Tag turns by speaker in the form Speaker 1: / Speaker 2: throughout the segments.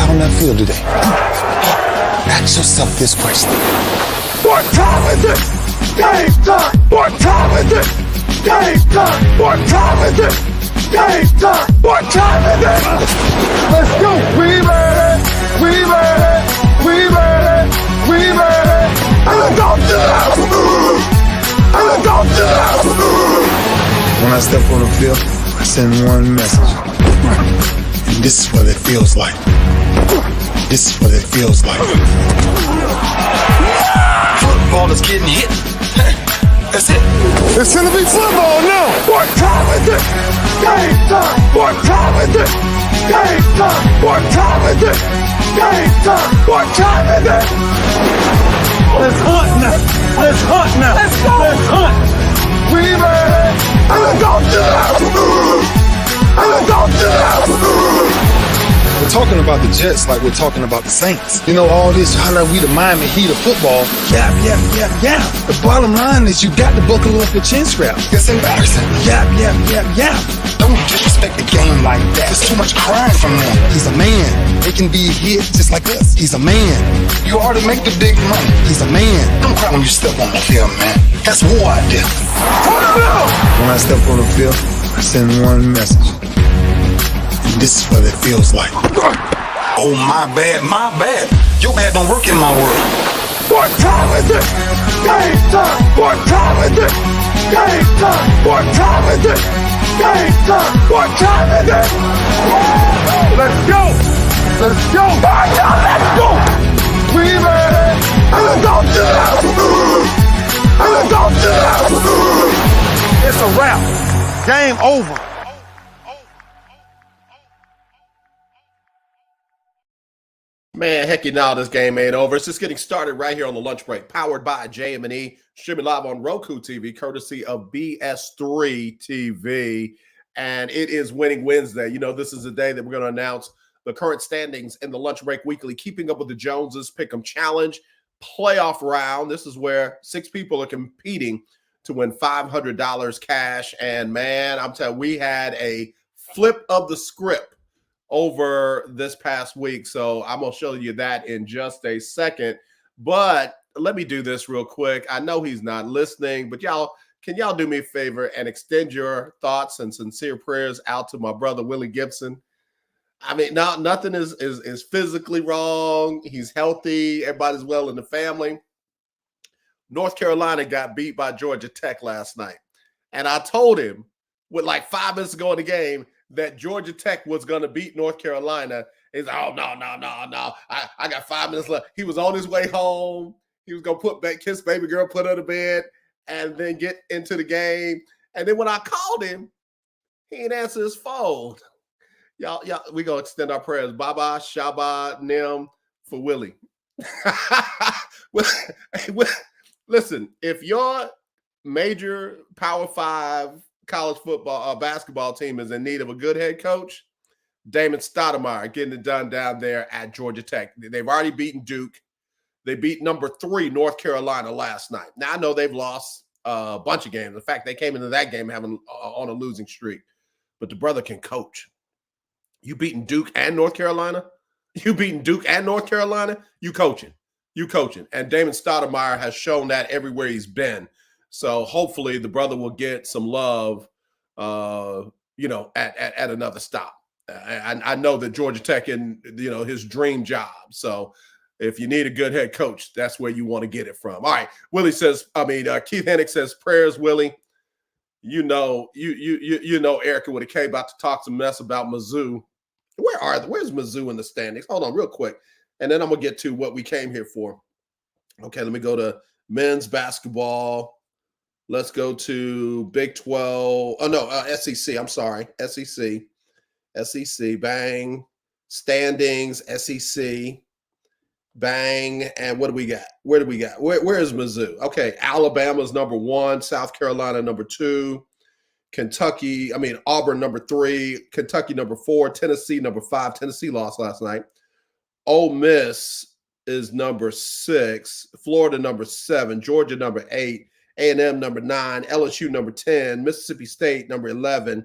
Speaker 1: out on that field today, ask yourself this question.
Speaker 2: What time is it? Game time! What time is it? Game time! What time is it? Game time! What time is it? Let's go! We made it! We made it! We made it! We made it! And let's go to the house! And let's go to the house!
Speaker 1: When I step on the field, I send one message. And this is what it feels like. This is what it feels like.
Speaker 3: Football is getting hit. That's it.
Speaker 2: It's gonna be football now! What time is it? Game time! What time is it? Game time! What time is it? Game time! What time is it? Let's hunt now! Let's hunt now! Let's go! Let's hunt! We made it! And let's go to the house! And let's go to the house!
Speaker 1: We're talking about the Jets like we're talking about the Saints. You know, all this, how like we the Miami Heat of football. Yap. The bottom line is you got to buckle up your chin strap. It's embarrassing. Yap. Don't disrespect the game like that. There's too much crying from them. He's a man. They can be hit just like us. He's a man. You already make the big money. He's a man.
Speaker 3: Don't cry when you step on the field, man. That's war out there.
Speaker 1: When I step on the field, I send one message. And this is what it feels like.
Speaker 3: Oh, my bad. Your bad don't work in my world.
Speaker 2: What time is it? Game time! What time is it? Game time! What time is it? Game time! What time is it? Let's go! Let's go! Let's go! We made it! And let's go to the house! And let's go to the house! It's a wrap. Game over.
Speaker 4: Man, heck, you know this game ain't over. It's just getting started right here on the lunch break, powered by JM&E, streaming live on ROKU TV, courtesy of BS3 TV. And it is Winning Wednesday. You know, this is the day that we're going to announce the current standings in the Lunch Break Weekly Keeping Up with the Joneses Pick'em Challenge playoff round. This is where 6 people are competing to win $500 cash. And man, I'm telling you, we had a flip of the script over this past week. So I'm going to show you that in just a second. But let me do this real quick. I know he's not listening, but can y'all do me a favor and extend your thoughts and sincere prayers out to my brother, Willie Gibson? I mean, nothing is physically wrong. He's healthy. Everybody's well in the family. North Carolina got beat by Georgia Tech last night. And I told him with like 5 minutes ago in the game that Georgia Tech was going to beat North Carolina. He's like, oh, no. I got 5 minutes left. He was on his way home. He was going to kiss baby girl, put her to bed, and then get into the game. And then when I called him, he didn't answer his phone. Y'all, we going to extend our prayers. Baba, Shabbat, Nim for Willie. Listen, if your major Power 5 college football basketball team is in need of a good head coach, Damon Stoudemire getting it done down there at Georgia Tech. They've already beaten Duke. They beat number 3 North Carolina last night. Now I know they've lost a bunch of games. In fact, they came into that game having on a losing streak. But the brother can coach. You beating Duke and North Carolina? You beating Duke and North Carolina? You coaching. And Damon Stoudemire has shown that everywhere he's been. So hopefully the brother will get some love, at another stop. I know that Georgia Tech and, his dream job. So if you need a good head coach, that's where you want to get it from. All right. Keith Hennick says, prayers, Willie. You know, Erica with a K about to talk some mess about Mizzou. Where's Mizzou in the standings? Hold on real quick. And then I'm going to get to what we came here for. Okay, let me go to men's basketball. Let's go to Big 12. Oh, no, SEC. I'm sorry. SEC. Bang. Standings, SEC. Bang. And what do we got? Where is Mizzou? Okay, Alabama's number 1. South Carolina number 2. Auburn number 3. Kentucky number 4. Tennessee number 5. Tennessee lost last night. Ole Miss is number 6. Florida number 7. Georgia number 8. A&M number 9, LSU number 10, Mississippi State number 11,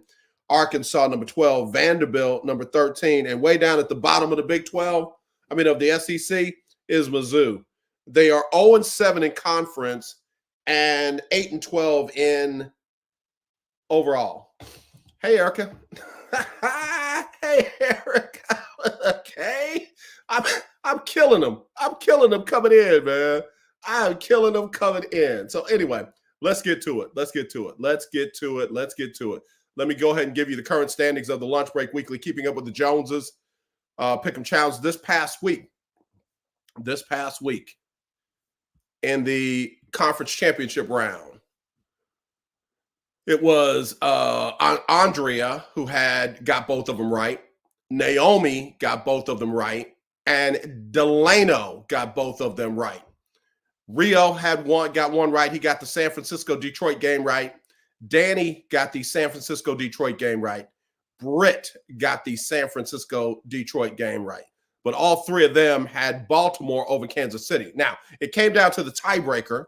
Speaker 4: Arkansas, number 12, Vanderbilt, number 13, and way down at the bottom of the Big 12, of the SEC, is Mizzou. They are 0-7 in conference and 8-12 in overall. Hey, Erica. Hey, Erica. Okay. I'm killing them. I'm killing them coming in, man. I'm killing them coming in. So anyway, let's get to it. Let's get to it. Let me go ahead and give you the current standings of the Lunch Break Weekly, Keeping Up with the Joneses. Pick'em Challenge this past week in the conference championship round. It was Andrea who got both of them right. Naomi got both of them right. And Delano got both of them right. Rio got one right. He got the San Francisco-Detroit game right. Danny got the San Francisco-Detroit game right. Britt got the San Francisco-Detroit game right. But all three of them had Baltimore over Kansas City. Now, it came down to the tiebreaker,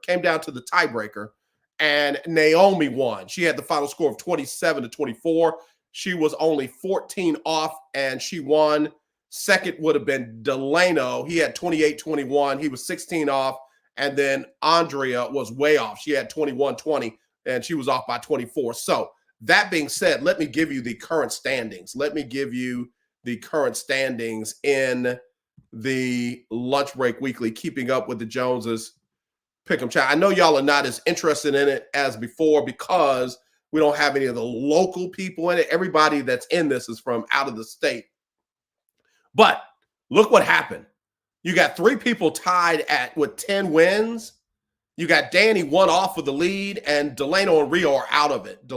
Speaker 4: and Naomi won. She had the final score of 27-24. She was only 14 off, and she won. Second would have been Delano. He had 28-21. He was 16 off. And then Andrea was way off. She had 21-20, and she was off by 24. So that being said, let me give you the current standings. In the Lunch Break Weekly, Keeping Up with the Joneses Pick'em Challenge. I know y'all are not as interested in it as before because we don't have any of the local people in it. Everybody that's in this is from out of the state. But look what happened. You got three people tied with 10 wins. You got Danny one off of the lead, and Delano and Rio are out of it.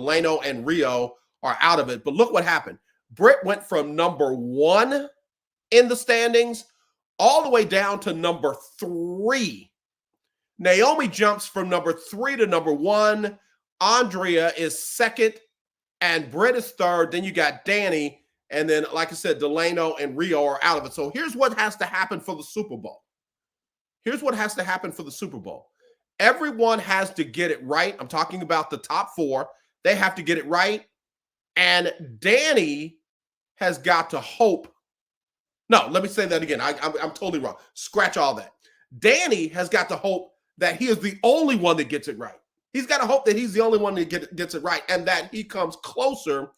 Speaker 4: But look what happened. Britt went from number 1 in the standings all the way down to number 3. Naomi jumps from number 3 to number 1. Andrea is second, and Britt is third. Then you got Danny, and then, like I said, Delano and Rio are out of it. So here's what has to happen for the Super Bowl. Everyone has to get it right. I'm talking about the top 4. They have to get it right. And Danny has got to hope. No, let me say that again. I'm totally wrong. Scratch all that. Danny has got to hope that he is the only one that gets it right. He's got to hope that he's the only one that gets it right and that he comes closer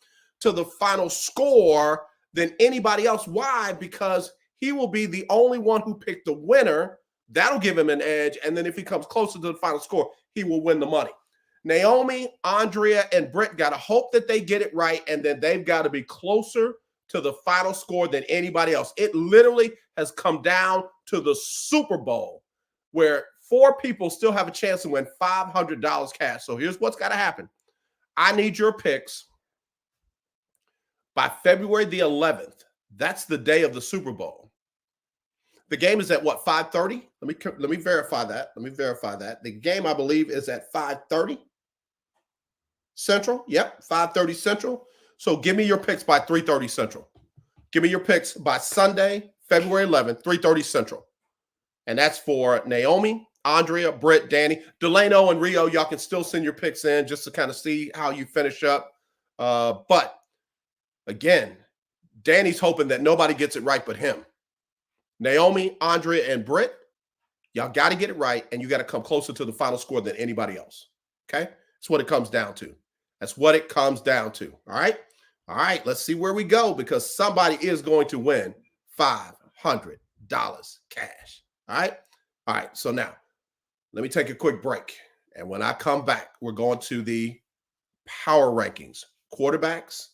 Speaker 4: to the final score than anybody else. Why? Because he will be the only one who picked the winner. That'll give him an edge. And then if he comes closer to the final score, he will win the money. Naomi, Andrea, and Britt got to hope that they get it right, and then they've got to be closer to the final score than anybody else. It literally has come down to the Super Bowl where 4 people still have a chance to win $500 cash. So here's what's got to happen. I need your picks by February the 11th. That's the day of the Super Bowl. The game is at what, 5:30? Let me verify that. The game, I believe, is at 5:30 Central. Yep, 5:30 Central. So give me your picks by 3:30 Central. Give me your picks by Sunday, February 11th, 3:30 Central. And that's for Naomi, Andrea, Britt, Danny, Delano, and Rio. Y'all can still send your picks in just to kind of see how you finish up. But again, Danny's hoping that nobody gets it right but him. Naomi, Andrea, and Britt, y'all got to get it right, and you got to come closer to the final score than anybody else. Okay? That's what it comes down to. All right? All right, let's see where we go because somebody is going to win $500 cash. All right, so now let me take a quick break. And when I come back, we're going to the power rankings, quarterbacks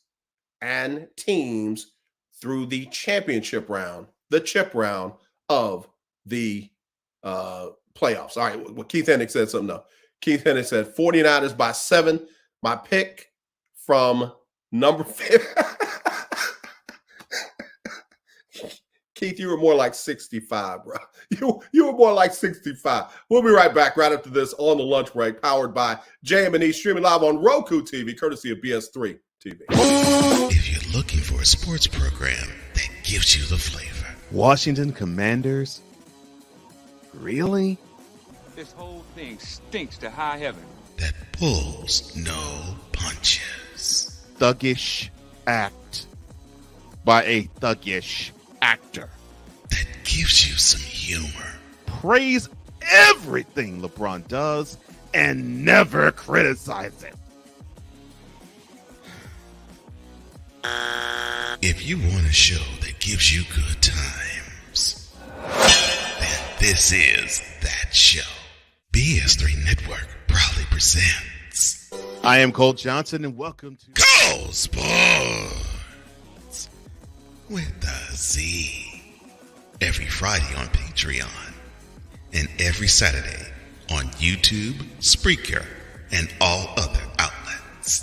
Speaker 4: and teams through the championship round, the chip round of the playoffs. All right, well, Keith Hennig said something though. Keith Hennig said 49ers by 7. My pick from number 5. Keith, you were more like 65, bro. You were more like 65. We'll be right back right after this on the lunch break, powered by JM&E, streaming live on ROKU TV, courtesy of BS3 TV.
Speaker 5: If you're looking for a sports program that gives you the flavor.
Speaker 6: Washington Commanders? Really?
Speaker 7: This whole thing stinks to high heaven.
Speaker 5: That pulls no punches.
Speaker 6: Thuggish, act by a thuggish actor.
Speaker 5: That gives you some humor.
Speaker 6: Praise everything LeBron does and never criticize it.
Speaker 5: If you want a show that gives you good times, then this is that show. BS3 Network proudly presents
Speaker 6: I am Colt Johnson, and welcome to
Speaker 5: Go Sports with a Z. Every Friday on Patreon and every Saturday on YouTube, Spreaker, and all other outlets.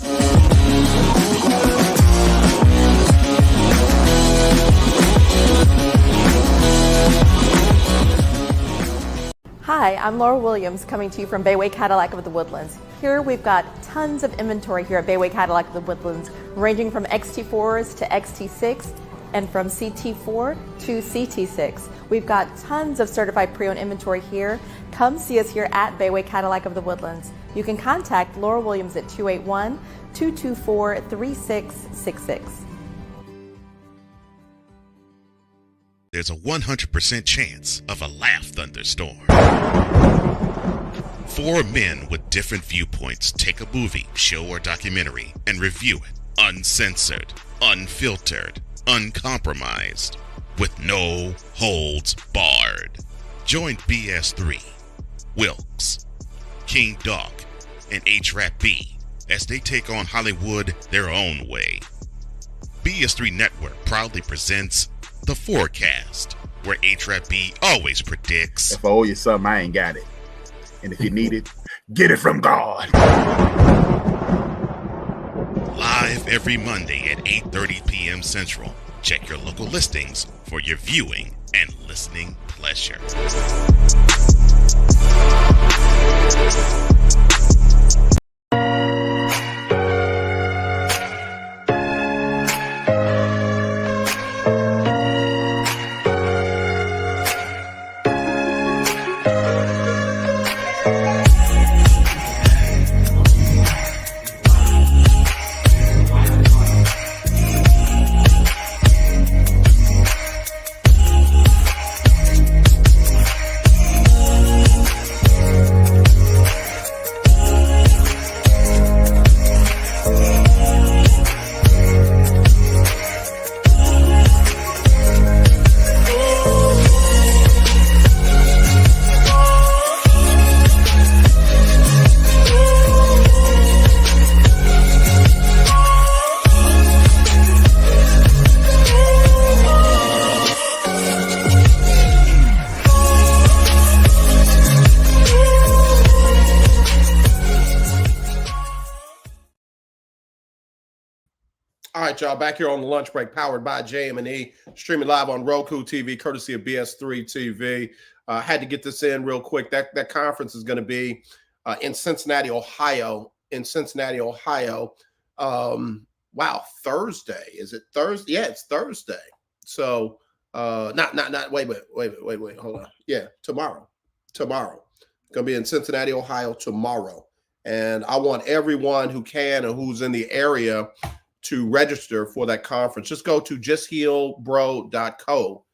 Speaker 8: Hi, I'm Laura Williams coming to you from Bayway Cadillac of the Woodlands. Here we've got tons of inventory here at Bayway Cadillac of the Woodlands, ranging from XT4s to XT6 and from CT4 to CT6. We've got tons of certified pre-owned inventory here. Come see us here at Bayway Cadillac of the Woodlands. You can contact Laura Williams at 281-224-3666.
Speaker 5: There's a 100% chance of a laugh thunderstorm. 4 men with different viewpoints take a movie, show, or documentary and review it uncensored, unfiltered, uncompromised, with no holds barred. Join BS3, Wilkes, King Dog, and H-Rap B as they take on Hollywood their own way. BS3 Network proudly presents The Forecast, where H-Rap B always predicts,
Speaker 9: if I owe you something, I ain't got it. And if you need it, get it from God.
Speaker 5: live every Monday at 8:30 p.m. Central. Check your local listings for your viewing and listening pleasure.
Speaker 4: All right, y'all, back here on the lunch break, powered by JM&E, streaming live on Roku TV, courtesy of BS3 TV. Had to get this in real quick. That conference is going to be in Cincinnati, Ohio. Wow, Thursday. Is it Thursday? Yeah, it's Thursday. So, wait, hold on. Yeah, tomorrow. Going to be in Cincinnati, Ohio tomorrow. And I want everyone who can and who's in the area to register for that conference. Just go to justhealbro.co,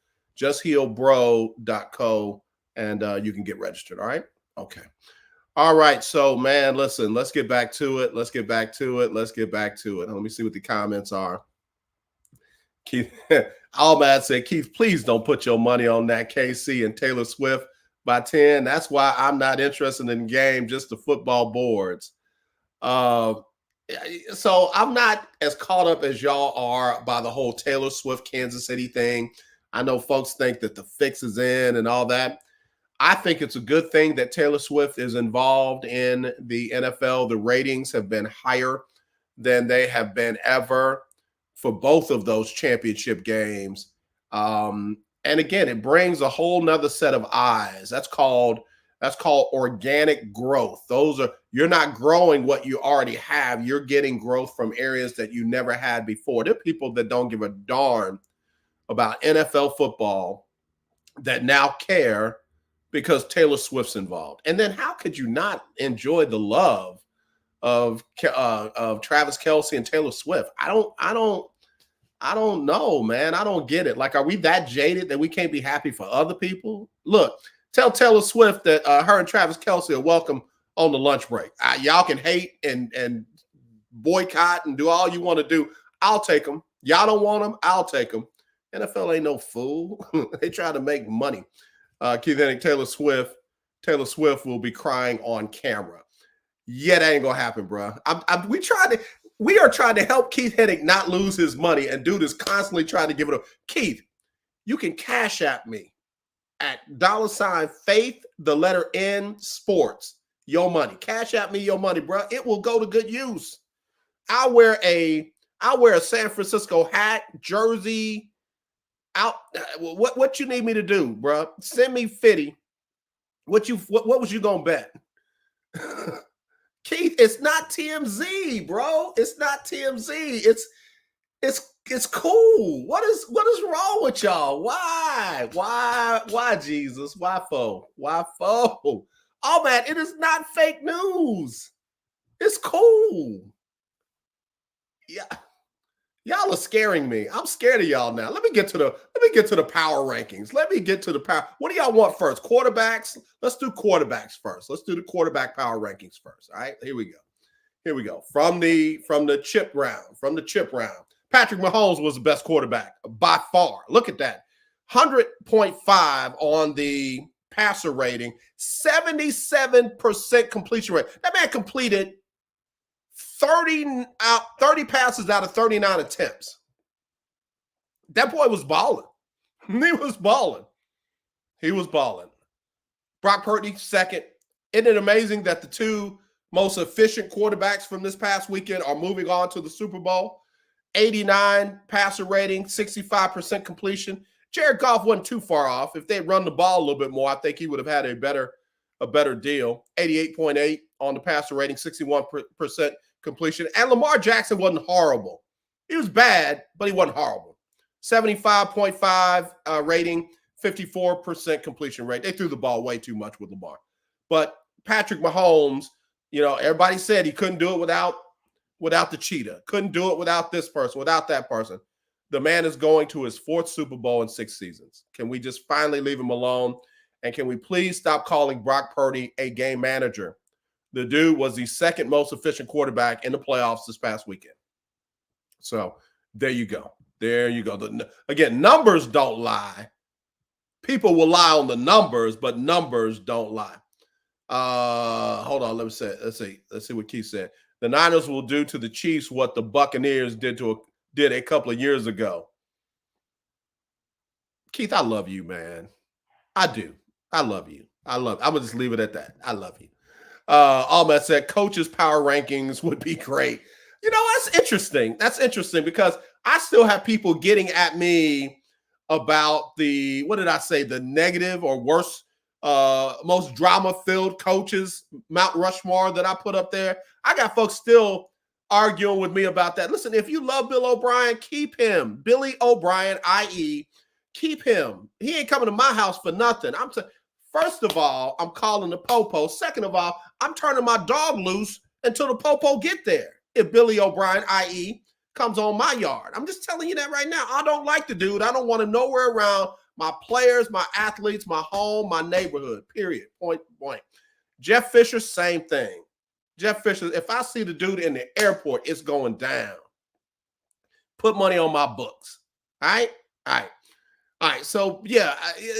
Speaker 4: and you can get registered. All right. Okay. All right. So, man, listen, let's get back to it. Let me see what the comments are. Keith, Almad said, Keith, please don't put your money on that KC and Taylor Swift by 10. That's why I'm not interested in the game, just the football boards. So I'm not as caught up as y'all are by the whole Taylor Swift Kansas City thing. I know folks think that the fix is in and all that. I think it's a good thing that Taylor Swift is involved in the NFL. The ratings have been higher than they have been ever for both of those championship games. And again, it brings a whole nother set of eyes. That's called organic growth. You're not growing what you already have. You're getting growth from areas that you never had before. There are people that don't give a darn about NFL football that now care because Taylor Swift's involved. And then how could you not enjoy the love of Travis Kelce and Taylor Swift? I don't I don't know, man. I don't get it. Like, are we that jaded that we can't be happy for other people? Look, tell Taylor Swift that her and Travis Kelce are welcome on the lunch break. Y'all can hate and boycott and do all you want to do. I'll take them. Y'all don't want them. I'll take them. NFL ain't no fool. They try to make money. Keith Hennig, Taylor Swift will be crying on camera. Yeah, that ain't gonna happen, bro. We are trying to help Keith Hennig not lose his money, and dude is constantly trying to give it up. Keith, you can cash at me at $Faith, the letter N, sports. Your money. Cash at me your money, bro. It will go to good use. I'll wear a San Francisco hat, jersey. What you need me to do, bro? Send me 50. What was you gonna bet? Keith, it's not TMZ, bro. It's not TMZ. It's cool. What is wrong with y'all? Why Jesus? Why foe? Oh man, it is not fake news. It's cool. Yeah. Y'all are scaring me. I'm scared of y'all now. Let me get to the power rankings. What do y'all want first? Quarterbacks? Let's do quarterbacks first. Let's do the quarterback power rankings first. All right, here we go. From the chip round. Patrick Mahomes was the best quarterback by far. Look at that. 100.5 on the passer rating, 77% completion rate. That man completed 30 passes out of 39 attempts. That boy was balling. He was balling. Brock Purdy, second. Isn't it amazing that the two most efficient quarterbacks from this past weekend are moving on to the Super Bowl? 89 passer rating, 65% completion. Jared Goff wasn't too far off. If they'd run the ball a little bit more, I think he would have had a better deal. 88.8 on the passer rating, 61% completion. And Lamar Jackson wasn't horrible. He was bad, but he wasn't horrible. 75.5 rating, 54% completion rate. They threw the ball way too much with Lamar. But Patrick Mahomes, everybody said he couldn't do it without the cheetah. Couldn't do it without this person, without that person. The man is going to his fourth Super Bowl in 6 seasons. Can we just finally leave him alone? And can we please stop calling Brock Purdy a game manager? The dude was the second most efficient quarterback in the playoffs this past weekend. So there you go. Again, numbers don't lie. People will lie on the numbers, but numbers don't lie. Hold on. Let's see what Keith said. The Niners will do to the Chiefs what the Buccaneers did a couple of years ago. Keith, I love you, man. I do. I love you. I'm gonna just leave it at that. I love you. Ahmed said coaches' power rankings would be great. That's interesting. That's interesting because I still have people getting at me about the negative or worse, most drama-filled coaches, Mount Rushmore that I put up there. I got folks still arguing with me about that. Listen, if you love Bill O'Brien, keep him. Billy O'Brien, i.e., keep him. He ain't coming to my house for nothing. First of all, I'm calling the popo. Second of all, I'm turning my dog loose until the popo get there. If Billy O'Brien, i.e., comes on my yard. I'm just telling you that right now. I don't like the dude. I don't want him nowhere around my players, my athletes, my home, my neighborhood, period. Point blank. Jeff Fisher, same thing. Jeff Fisher, if I see the dude in the airport, it's going down. Put money on my books. All right. So, yeah,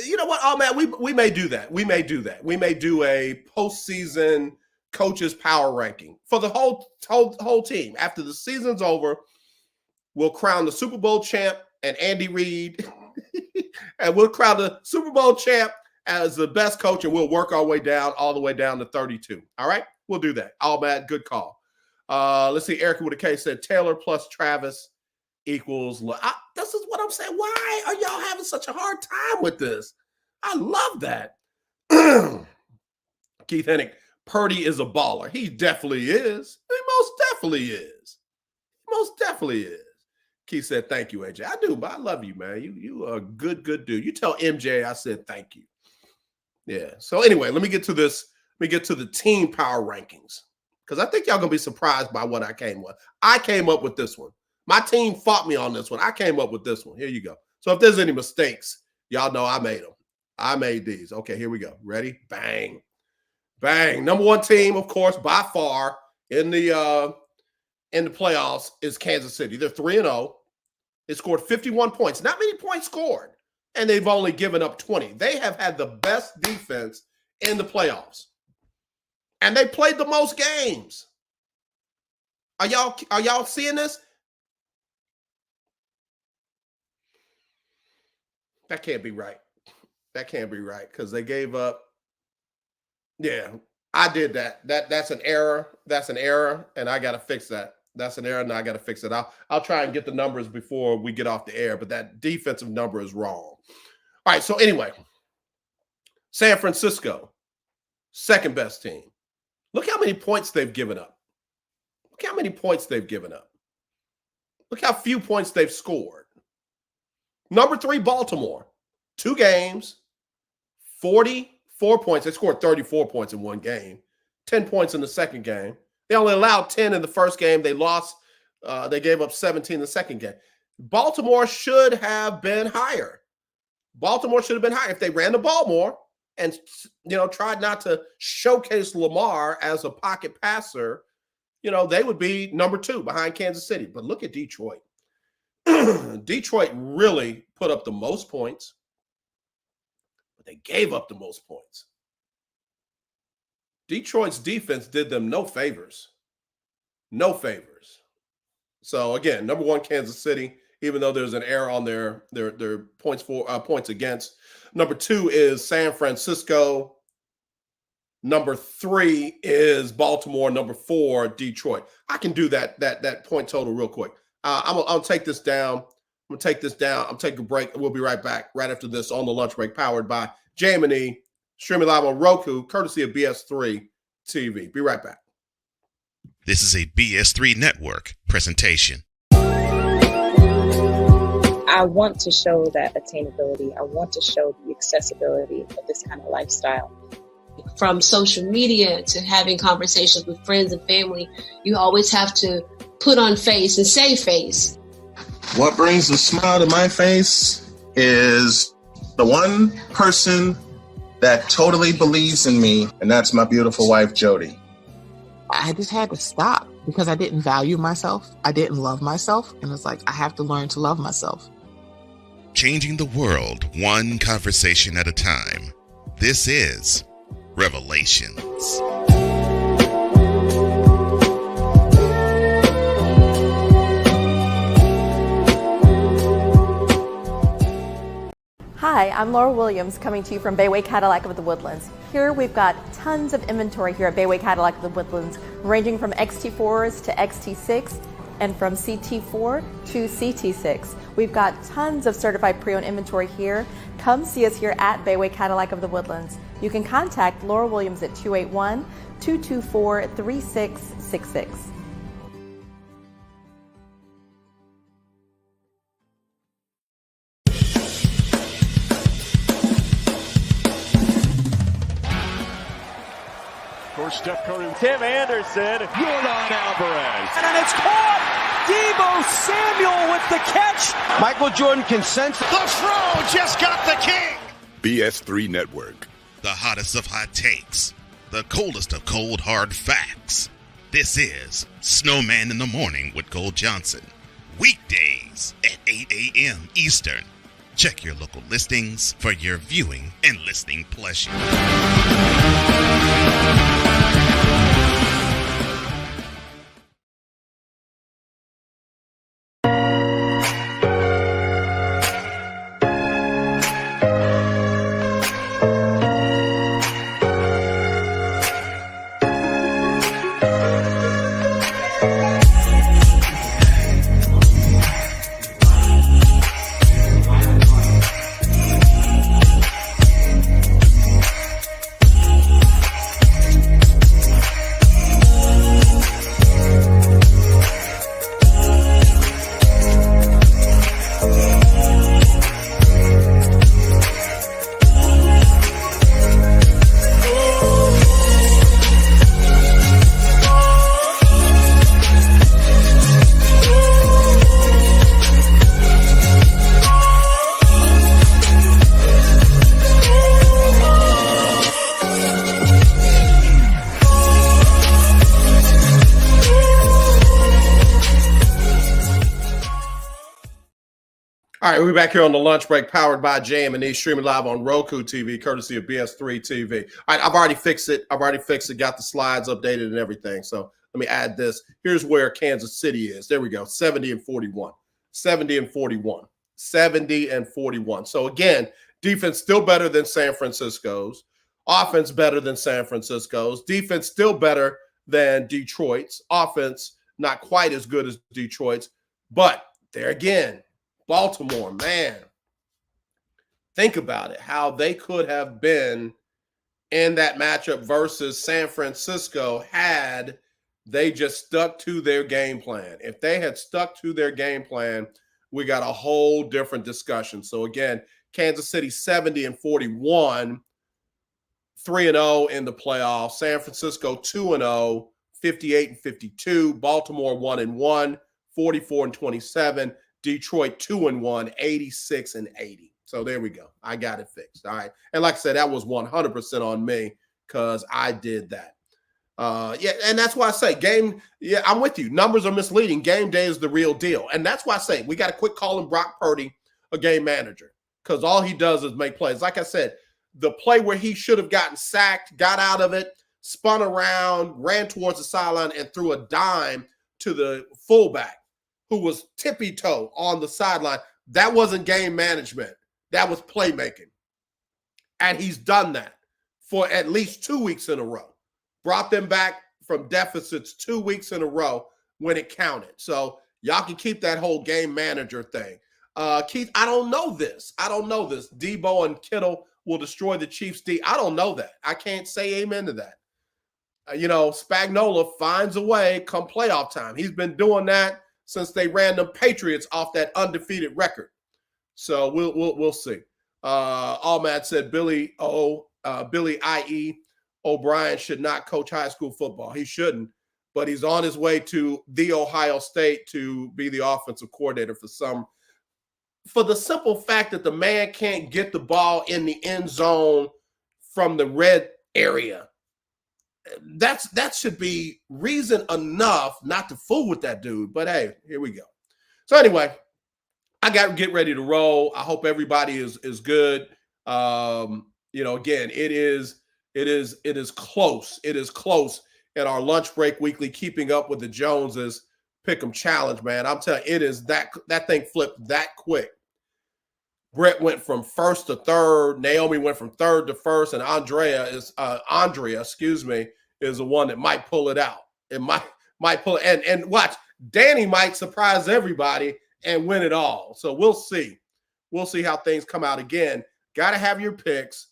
Speaker 4: you know what? Oh, man, we may do that. We may do a postseason coaches power ranking for the whole team. After the season's over, we'll crown the Super Bowl champ and Andy Reid, and we'll crown the Super Bowl champ as the best coach, and we'll work our way down, all the way down to 32. All right? We'll do that. All bad, good call. Let's see. Erica with a K said Taylor plus Travis equals. This is what I'm saying. Why are y'all having such a hard time with this? I love that. Keith Hennig, Purdy is a baller. He definitely is. He most definitely is. Keith said, thank you, AJ. I do, but I love you, man. You are a good dude. You tell MJ I said thank you. Yeah. So anyway, let me get to this. Let me get to the team power rankings because I think y'all going to be surprised by what I came with. I came up with this one. My team fought me on this one. I came up with this one. Here you go. So if there's any mistakes, y'all know I made them. I made these. Okay, here we go. Ready? Bang. Bang. Number one team, of course, by far in the playoffs is Kansas City. They're 3-0. They scored 51 points. Not many points scored. And they've only given up 20. They have had the best defense in the playoffs. And they played the most games. Are y'all seeing this? That can't be right. That can't be right because they gave up. Yeah, I did that. That's an error. That's an error, and I got to fix that. That's an error, and I got to fix it. I'll try and get the numbers before we get off the air, but that defensive number is wrong. All right, so anyway, San Francisco, second best team. Look how many points they've given up. Look how many points they've given up. Look how few points they've scored. Number 3, Baltimore. 2 games, 44 points. They scored 34 points in one game, 10 points in the second game. They only allowed 10 in the first game. They lost. They gave up 17 in the second game. Baltimore should have been higher. Baltimore should have been higher if they ran the ball more and, tried not to showcase Lamar as a pocket passer. They would be number 2 behind Kansas City. But look at Detroit. Detroit really put up the most points, but they gave up the most points. Detroit's defense did them no favors. No favors. So again, number 1, Kansas City, even though there's an error on their points for points against. Number 2 is San Francisco. Number 3 is Baltimore. Number 4, Detroit. I can do that point total real quick. I'll take this down. I'm going to take this down. I'm taking a break. We'll be right back right after this on the lunch break, powered by JM&E, streaming live on Roku, courtesy of BS3 TV. Be right back.
Speaker 5: This is a BS3 Network presentation.
Speaker 10: I want to show that attainability. I want to show the accessibility of this kind of lifestyle.
Speaker 11: From social media to having conversations with friends and family, you always have to put on face and say face.
Speaker 12: What brings a smile to my face is the one person that totally believes in me, and that's my beautiful wife, Jody.
Speaker 13: I just had to stop because I didn't value myself. I didn't love myself. And it's like, I have to learn to love myself.
Speaker 5: Changing the world one conversation at a time. This is Revelations.
Speaker 8: Hi, I'm Laura Williams coming to you from Bayway Cadillac of the Woodlands. Here we've got tons of inventory here at Bayway Cadillac of the Woodlands, ranging from XT4s to XT6 and from CT4 to CT6. We've got tons of certified pre-owned inventory here. Come see us here at Bayway Cadillac of the Woodlands. You can contact Laura Williams at 281-224-3666.
Speaker 2: Steph Curry, Tim Anderson, Jordan Alvarez, and it's caught. Debo Samuel with the catch.
Speaker 14: Michael Jordan can sense
Speaker 3: the throw just got the king.
Speaker 15: BS3 Network.
Speaker 5: The hottest of hot takes, the coldest of cold hard facts. This is Snowman in the Morning with Cole Johnson. Weekdays at 8 a.m. Eastern. Check your local listings for your viewing and listening pleasure.
Speaker 4: All right, we're back here on the lunch break, powered by JM&E, streaming live on Roku TV, courtesy of BS3 TV. All right, I've already fixed it. Got the slides updated and everything. So let me add this. Here's where Kansas City is. There we go, 70-41. 70-41. 70-41. So again, defense still better than San Francisco's. Offense better than San Francisco's. Defense still better than Detroit's. Offense not quite as good as Detroit's. But there again, Baltimore, man, think about it, how they could have been in that matchup versus San Francisco had they just stuck to their game plan. If they had stuck to their game plan, we got a whole different discussion. So again, Kansas City 70-41, 3-0 in the playoffs. San Francisco 2-0, 58-52. Baltimore 1-1, 44-27. Detroit 2-1, 86-80. So there we go. I got it fixed. All right. And like I said, that was 100% on me because I did that. Yeah, and that's why I say I'm with you. Numbers are misleading. Game day is the real deal. And that's why I say we got to quit calling Brock Purdy a game manager because all he does is make plays. Like I said, the play where he should have gotten sacked, got out of it, spun around, ran towards the sideline, and threw a dime to the fullback who was tippy-toe on the sideline. That wasn't game management. That was playmaking. And he's done that for at least 2 weeks in a row. Brought them back from deficits 2 weeks in a row when it counted. So y'all can keep that whole game manager thing. Keith, I don't know this. Debo and Kittle will destroy the Chiefs' D. I don't know that. I can't say amen to that. Spagnuolo finds a way come playoff time. He's been doing that since they ran the Patriots off that undefeated record. So we'll see. Allmad said Billy I.E. O'Brien should not coach high school football. He shouldn't, but he's on his way to the Ohio State to be the offensive coordinator for the simple fact that the man can't get the ball in the end zone from the red area. That should be reason enough not to fool with that dude. But hey, here we go. So anyway, I got to get ready to roll. I hope everybody is good. Again, it is close. It is close in our lunch break weekly, keeping up with the Joneses Pick'em Challenge, man. I'm telling you, it is that thing flipped that quick. Brett went from first to third. Naomi went from third to first, and Andrea is the one that might pull it out. It might pull it, and watch, Danny might surprise everybody and win it all. So we'll see. We'll see how things come out. Again, got to have your picks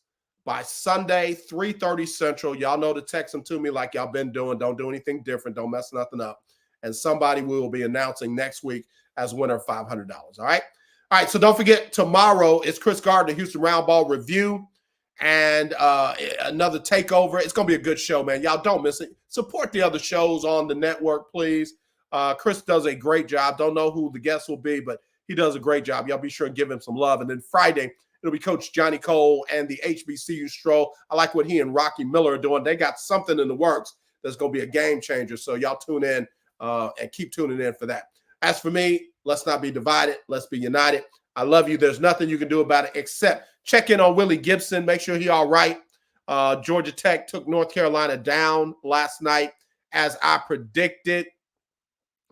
Speaker 4: by Sunday, 3:30 Central. Y'all know to text them to me like y'all been doing. Don't do anything different. Don't mess nothing up. And somebody we will be announcing next week as winner of $500. All right? All right, so don't forget, tomorrow is Chris Gardner, Houston Round Ball Review, and another takeover. It's going to be a good show, man. Y'all don't miss it. Support the other shows on the network, please. Chris does a great job. Don't know who the guests will be, but he does a great job. Y'all be sure and give him some love. And then Friday, it'll be Coach Johnny Cole and the HBCU Stroll. I like what he and Rocky Miller are doing. They got something in the works that's going to be a game changer. So y'all tune in and keep tuning in for that. As for me, let's not be divided. Let's be united. I love you. There's nothing you can do about it except check in on Willie Gibson. Make sure he's all right. Georgia Tech took North Carolina down last night, as I predicted.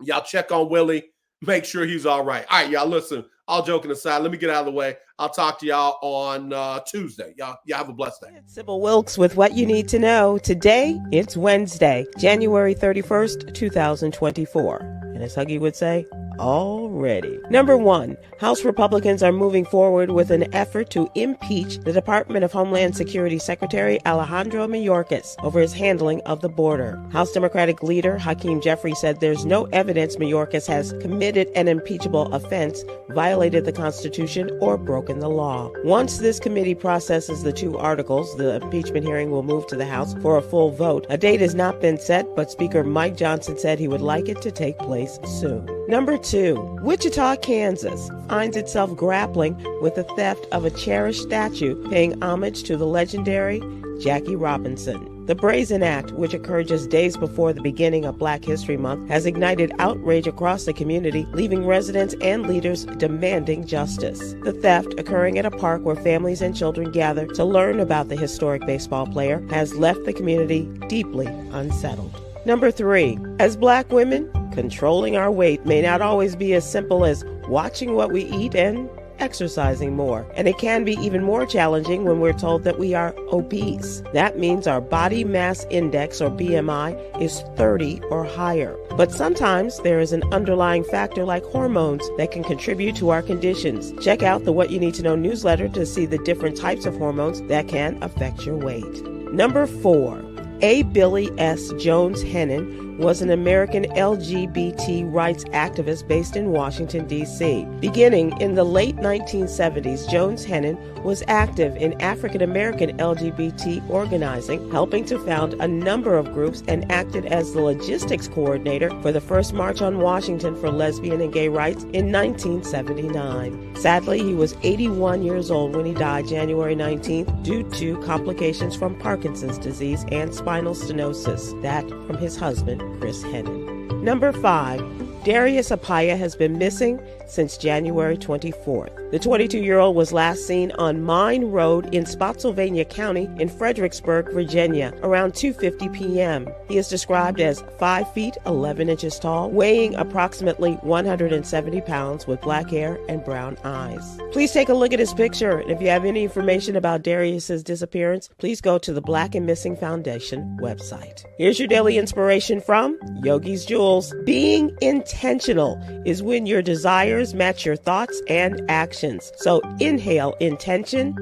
Speaker 4: Y'all check on Willie. Make sure he's all right. All right, y'all, listen, all joking aside, let me get out of the way. I'll talk to y'all on Tuesday. Y'all have a blessed day.
Speaker 14: It's Sybil Wilkes with what you need to know. Today, it's Wednesday, January 31st, 2024. And as Huggy would say, already. Number 1, House Republicans are moving forward with an effort to impeach the Department of Homeland Security Secretary Alejandro Mayorkas over his handling of the border. House Democratic leader Hakeem Jeffries said there's no evidence Mayorkas has committed an impeachable offense, violated the Constitution, or broken the law. Once this committee processes the 2 articles, the impeachment hearing will move to the House for a full vote. A date has not been set, but Speaker Mike Johnson said he would like it to take place soon. Number 2, Wichita, Kansas finds itself grappling with the theft of a cherished statue paying homage to the legendary Jackie Robinson. The Brazen Act, which occurred just days before the beginning of Black History Month, has ignited outrage across the community, leaving residents and leaders demanding justice. The theft, occurring at a park where families and children gather to learn about the historic baseball player, has left the community deeply unsettled. Number 3, as Black women, controlling our weight may not always be as simple as watching what we eat and exercising more. And it can be even more challenging when we're told that we are obese. That means our body mass index, or BMI, is 30 or higher. But sometimes there is an underlying factor like hormones that can contribute to our conditions. Check out the What You Need to Know newsletter to see the different types of hormones that can affect your weight. Number 4. A. Billy S. Jones Hennon was an American LGBT rights activist based in Washington, D.C. Beginning in the late 1970s, Jones Hennon was active in African American LGBT organizing, helping to found a number of groups, and acted as the logistics coordinator for the first March on Washington for lesbian and gay rights in 1979. Sadly, he was 81 years old when he died January 19th due to complications from Parkinson's disease and spinal stenosis, that from his husband, Chris Hennon. Number 5. Darius Apaya has been missing since January 24th. The 22-year-old was last seen on Mine Road in Spotsylvania County in Fredericksburg, Virginia, around 2:50 p.m. He is described as 5 feet 11 inches tall, weighing approximately 170 pounds, with black hair and brown eyes. Please take a look at his picture, and if you have any information about Darius's disappearance, please go to the Black and Missing Foundation website. Here's your daily inspiration from Yogi's Jewels. Being intentional is when your desires match your thoughts and actions. So inhale intention,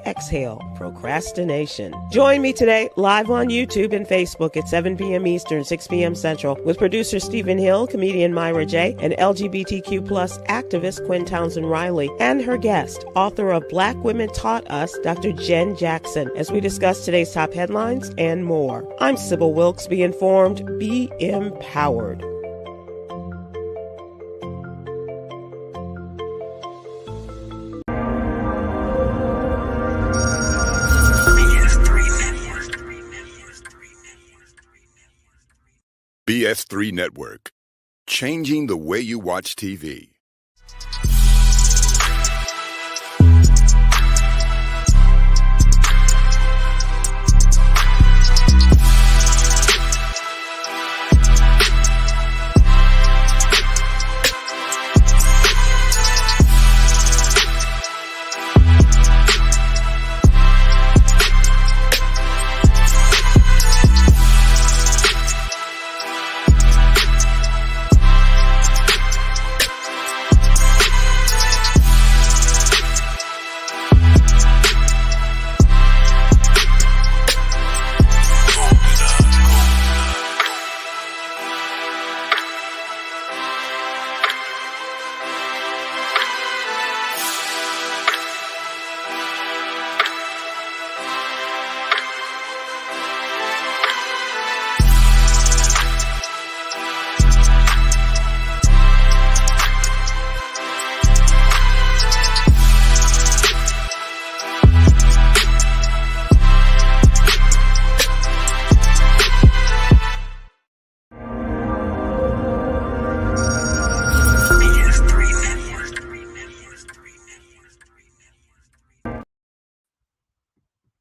Speaker 14: exhale procrastination. Join me today live on YouTube and Facebook at 7 p.m. Eastern, 6 p.m. Central with producer Stephen Hill, comedian Myra J., and LGBTQ+ activist Quinn Townsend Riley, and her guest, author of Black Women Taught Us, Dr. Jen Jackson, as we discuss today's top headlines and more. I'm Sybil Wilkes. Be informed, be empowered.
Speaker 15: BS3 Network, changing the way you watch TV.